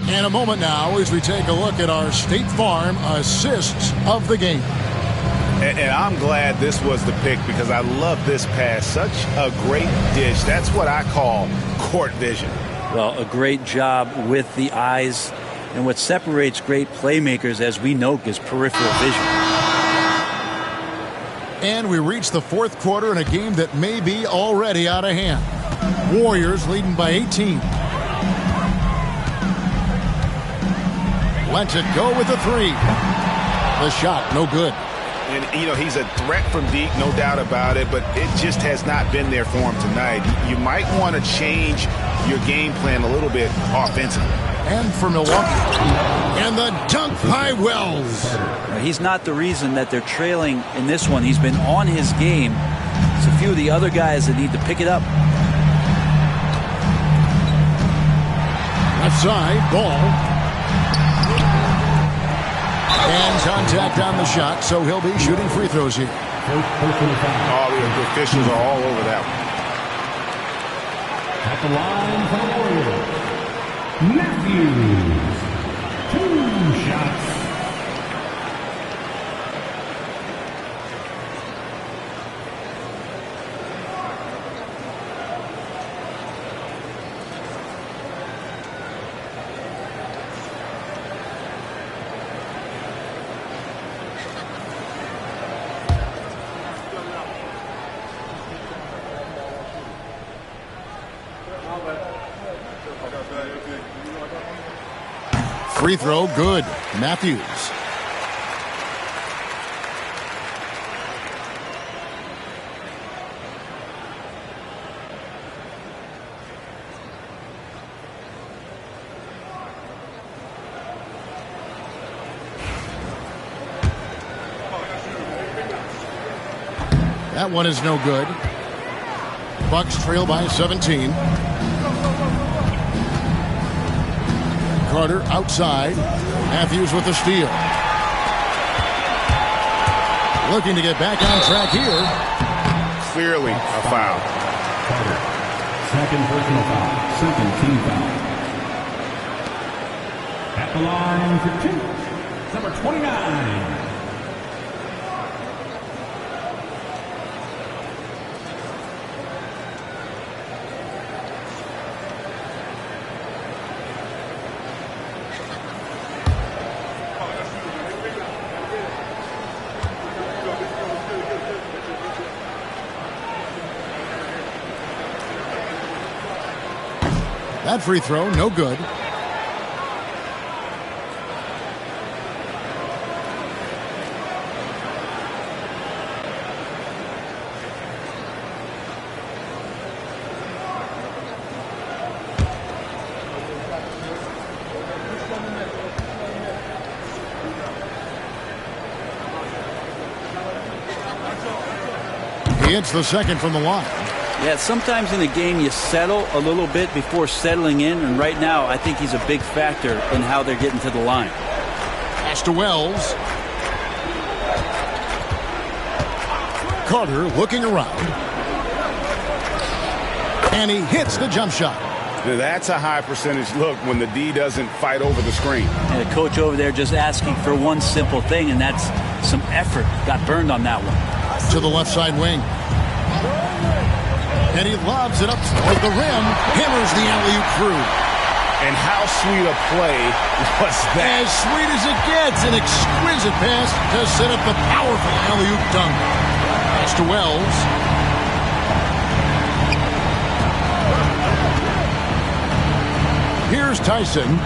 In a moment now as we take a look at our State Farm assists of the game. And I'm glad this was the pick because I love this pass. Such a great dish. That's what I call court vision. Well, a great job with the eyes. And what separates great playmakers, as we know, is peripheral vision. And we reach the fourth quarter in a game that may be already out of hand. Warriors leading by 18. Lets it go with the 3. The shot, no good. And, you know, he's a threat from deep, no doubt about it, but it just has not been there for him tonight. You might want to change your game plan a little bit offensively. And for Milwaukee. And the dunk by Wells. He's not the reason that they're trailing in this one. He's been on his game. It's a few of the other guys that need to pick it up. Left side, Ball. And contact on the shot, so he'll be shooting free throws here. Oh, the officials are all over that At the line for the Warriors, Matthews. 2 shots. Free throw, good. Matthews. That one is no good. Bucks trail by 17. Carter outside. Matthews with the steal. Looking to get back on track here. Clearly a foul. Carter. Second personal foul. Second team foul. At the line for 2. Number 29. That free throw, no good. He hits the second from the line. Yeah, sometimes in a game you settle a little bit before settling in, and right now I think he's a big factor in how they're getting to the line. Pass to Wells. Carter looking around. And he hits the jump shot. That's a high percentage look when the D doesn't fight over the screen. And the coach over there just asking for one simple thing, and that's some effort. Got burned on that one. To the left side wing. And he lobs it up toward the rim. Hammers the alley-oop through. And how sweet a play was that? As sweet as it gets. An exquisite pass to set up the powerful alley-oop dunk. Pass to Wells. Here's Tyson.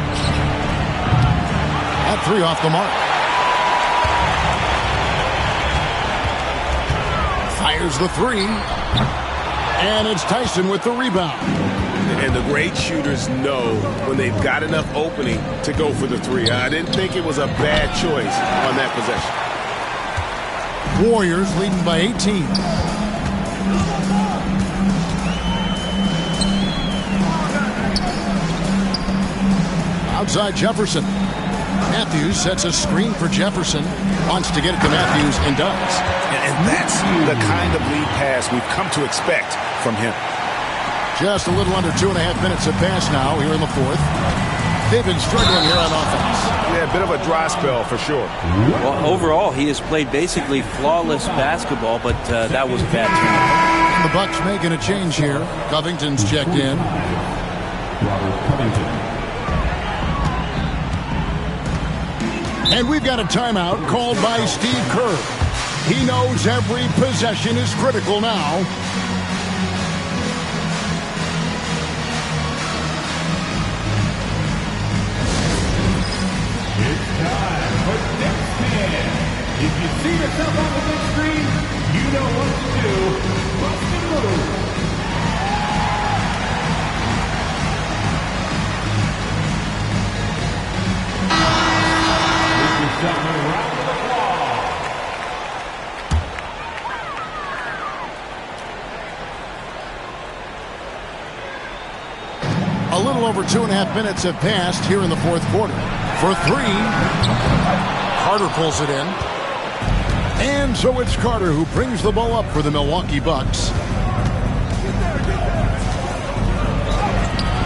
That 3 off the mark. Fires the 3. And it's Tyson with the rebound. And the great shooters know when they've got enough opening to go for the 3. I didn't think it was a bad choice on that possession. Warriors leading by 18. Outside Jefferson. Matthews sets a screen for Jefferson. Wants to get it to Matthews and does. And that's the kind of lead pass we've come to expect from him. Just a little under 2.5 minutes have passed now here in the 4th. They've been struggling here on offense. Yeah, a bit of a dry spell for sure. Well, overall, he has played basically flawless basketball, but that was a bad turn. The Bucks making a change here. Covington's checked in. Robert Covington. And we've got a timeout called by Steve Kerr. He knows every possession is critical now. It's time for next man. If you see yourself on the big screen, you know what to do. Bust and move. A little over 2.5 minutes have passed here in the 4th quarter. For 3, Carter pulls it in. And so it's Carter who brings the ball up for the Milwaukee Bucks.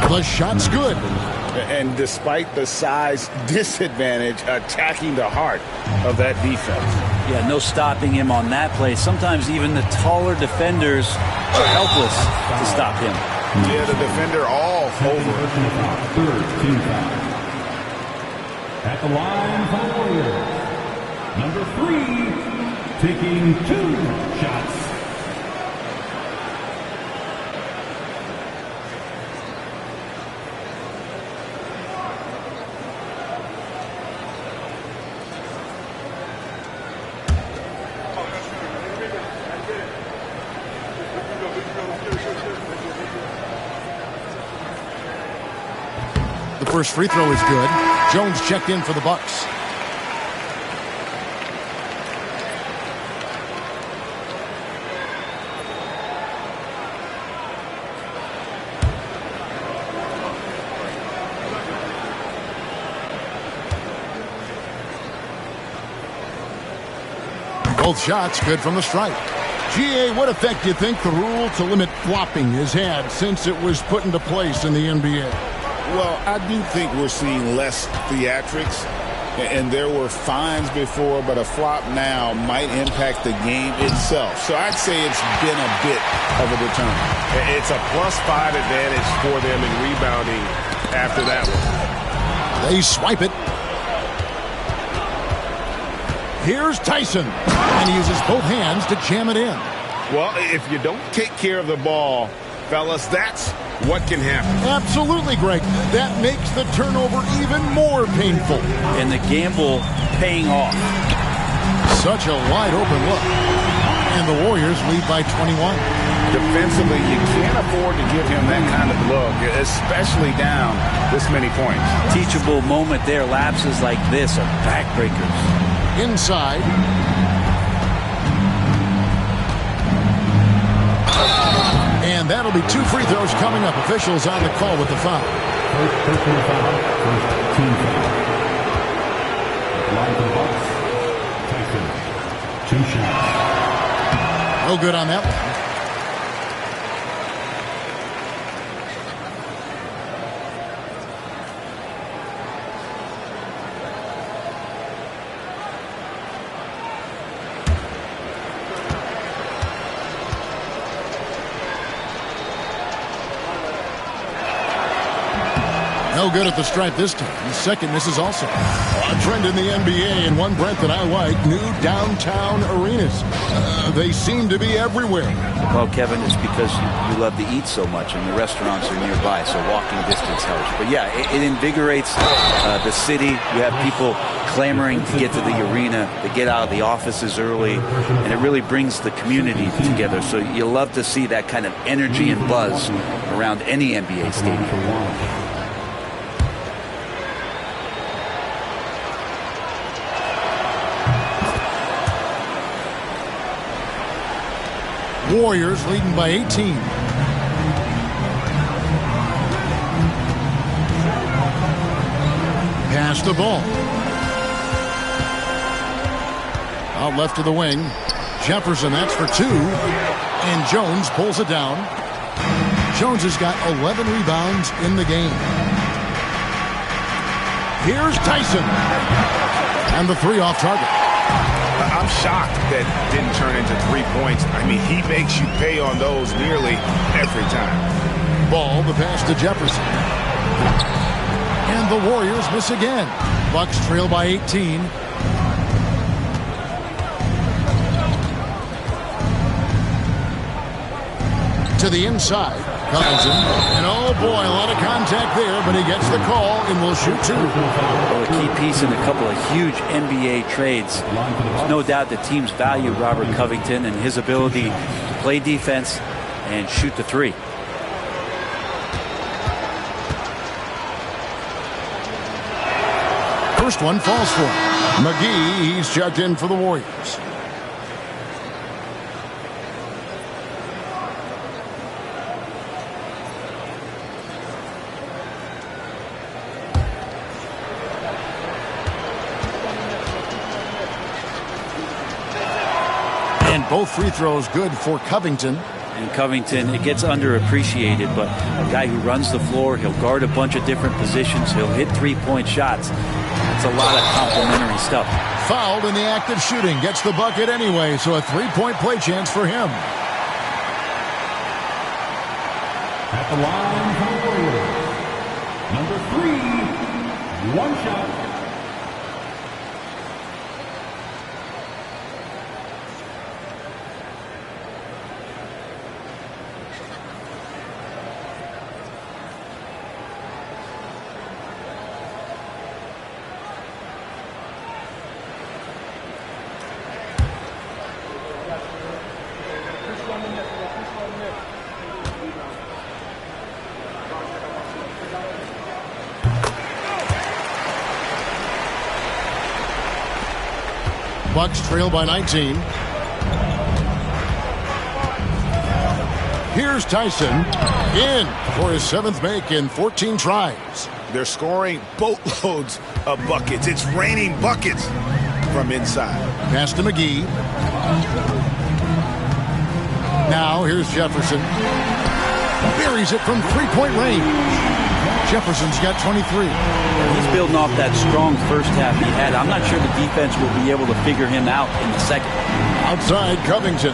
The shot's good. And despite the size disadvantage, attacking the heart of that defense. Yeah, no stopping him on that play. Sometimes even the taller defenders are helpless to stop him. Yeah, the defender all over. Third team foul. At the line for the Warriors. Number 3, taking 2 shots. The first free throw is good. Jones checked in for the Bucks. Both shots good from the stripe. GA, what effect do you think the rule to limit flopping has had since it was put into place in the NBA? Well, I do think we're seeing less theatrics, and there were fines before, but a flop now might impact the game itself. So I'd say it's been a bit of a deterrent. It's a +5 advantage for them in rebounding after that one. They swipe it. Here's Tyson, and he uses both hands to jam it in. Well, if you don't take care of the ball, fellas, that's what can happen. Absolutely, Greg. That makes the turnover even more painful. And the gamble paying off. Such a wide open look. And the Warriors lead by 21. Defensively, you can't afford to give him that kind of look, especially down this many points. Teachable moment there. Lapses like this are backbreakers. Inside. And that'll be 2 free throws coming up. Officials on the call with the foul. First foul. First team foul. Line for the Bucks. Tyson. 2 shots. No good on that one. No good at the stripe this time. The second misses also. A trend in the NBA, and one, Brent, that I like, new downtown arenas. They seem to be everywhere. Well, Kevin, it's because you love to eat so much, and the restaurants are nearby, so walking distance helps. But yeah, it invigorates the city. You have people clamoring to get to the arena, to get out of the offices early, and it really brings the community together. So you love to see that kind of energy and buzz around any NBA stadium. Warriors leading by 18. Pass the ball. Out left to the wing. Jefferson, that's for 2. And Jones pulls it down. Jones has got 11 rebounds in the game. Here's Tyson. And the 3 off target. I'm shocked that didn't turn into 3 points. I mean, he makes you pay on those nearly every time. Ball, the pass to Jefferson. And the Warriors miss again. Bucks trail by 18. To the inside. Covington. And oh boy, a lot of contact there, but he gets the call and will shoot 2. Well, a key piece in a couple of huge NBA trades. There's no doubt that teams value Robert Covington and his ability to play defense and shoot the 3. First one falls for him. McGee, he's checked in for the Warriors. Both free throws good for Covington. And Covington, it gets underappreciated, but a guy who runs the floor, he'll guard a bunch of different positions, he'll hit three-point shots. It's a lot of complimentary stuff. Fouled in the act of shooting. Gets the bucket anyway, so a three-point play chance for him. At the line for the Warriors, number 3, one shot. Bucks trail by 19. Here's Tyson in for his 7th make in 14 tries. They're scoring boatloads of buckets. It's raining buckets from inside. Pass to McGee. Now here's Jefferson. Buries it from three-point range. Jefferson's got 23. He's building off that strong first half he had. I'm not sure the defense will be able to figure him out in the second. Outside Covington.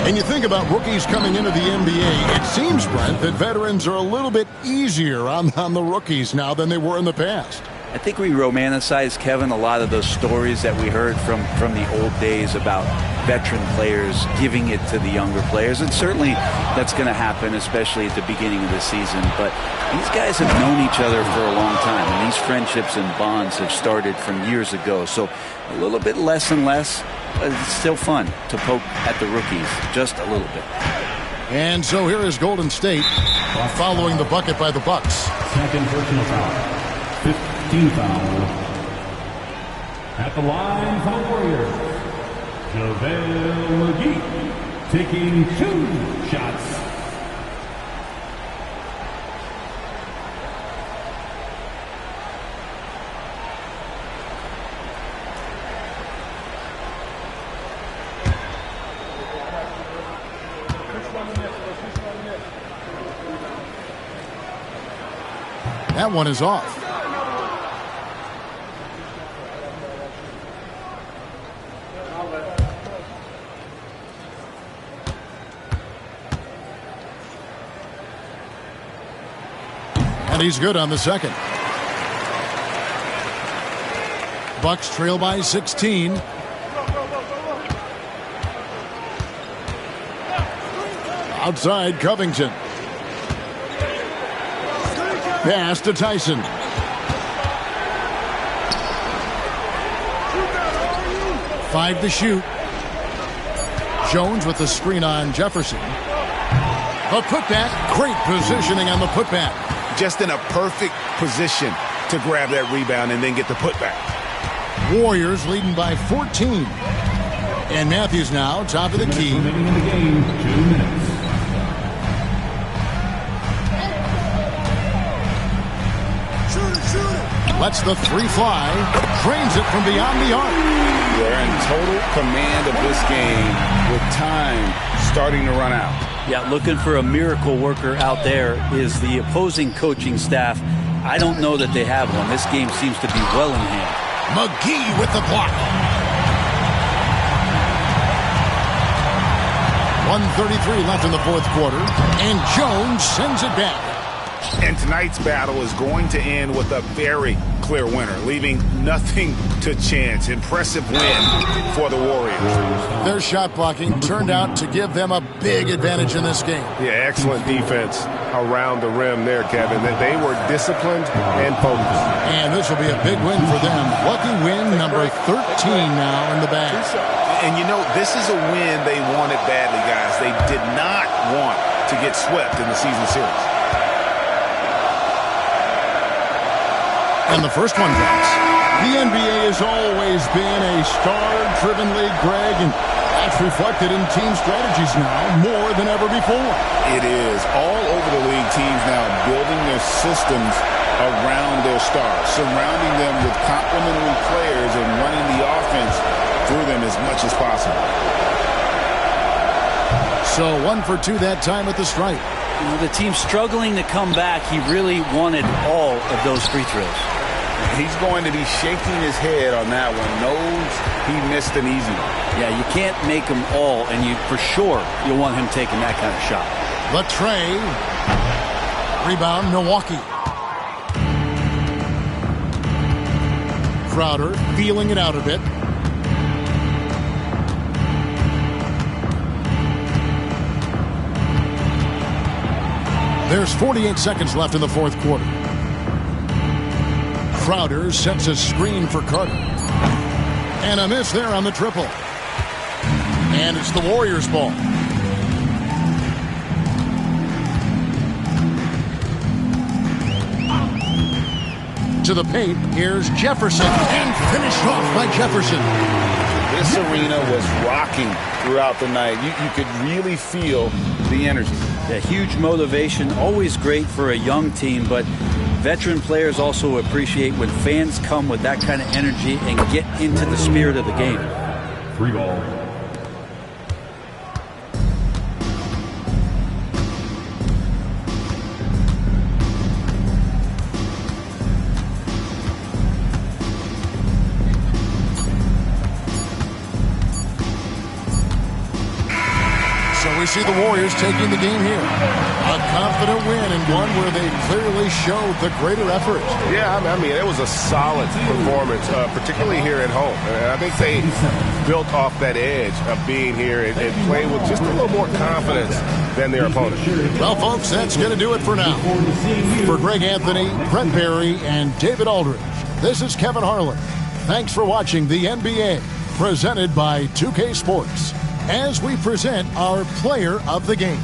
And you think about rookies coming into the NBA, it seems, Brent, that veterans are a little bit easier on the rookies now than they were in the past. I think we romanticize, Kevin, a lot of those stories that we heard from the old days about veteran players giving it to the younger players. And certainly that's going to happen, especially at the beginning of the season. But these guys have known each other for a long time, and these friendships and bonds have started from years ago. So a little bit less and less, but it's still fun to poke at the rookies, just a little bit. And so here is Golden State following the bucket by the Bucks. Second personal foul. 15 foul. At the line for the Warriors, JaVale McGee taking 2 shots. That one is off. And he's good on the second. Bucks trail by 16. Outside Covington. Pass to Tyson. Five to shoot. Jones with the screen on Jefferson. A putback. Great positioning on the putback. Just in a perfect position to grab that rebound and then get the putback. Warriors leading by 14. And Matthews now top of the key. Remaining in the game, 2 minutes. Lets the three fly. Drains it from beyond the arc. They're in total command of this game with time starting to run out. Yeah, looking for a miracle worker out there is the opposing coaching staff. I don't know that they have one. This game seems to be well in hand. McGee with the block. 1:33 left in the fourth quarter, and Jones sends it back. And tonight's battle is going to end with a very clear winner, leaving nothing to chance. Impressive win for the Warriors. Their shot blocking turned out to give them a big advantage in this game. Yeah, excellent defense around the rim there, Kevin. They were disciplined and focused. And this will be a big win for them. Lucky win number 13 now in the bag. And you know, this is a win they wanted badly, guys. They did not want to get swept in the season series. And the first one backs. The NBA has always been a star-driven league, Greg, and that's reflected in team strategies now more than ever before. It is. All over the league, teams now building their systems around their stars, surrounding them with complementary players and running the offense through them as much as possible. So 1 for 2 that time at the stripe. You know, the team struggling to come back. He really wanted all of those free throws. He's going to be shaking his head on that one. Knows he missed an easy one. Yeah, you can't make them all, and you for sure you'll want him taking that kind of shot. Latrey. Rebound, Milwaukee. Crowder feeling it out a bit. There's 48 seconds left in the fourth quarter. Crowder sets a screen for Carter. And a miss there on the triple. And it's the Warriors' ball. To the paint, here's Jefferson. And finished off by Jefferson. This arena was rocking throughout the night. You could really feel the energy. Yeah, huge motivation, always great for a young team, but veteran players also appreciate when fans come with that kind of energy and get into the spirit of the game. 3 ball. We see the Warriors taking the game here. A confident win and one where they clearly showed the greater effort. Yeah, I mean, it was a solid performance, particularly here at home. And I think they built off that edge of being here and played with just a little more confidence than their opponent. Well, folks, that's going to do it for now. For Greg Anthony, Brett Barry, and David Aldridge, this is Kevin Harlan. Thanks for watching the NBA, presented by 2K Sports, as we present our player of the game.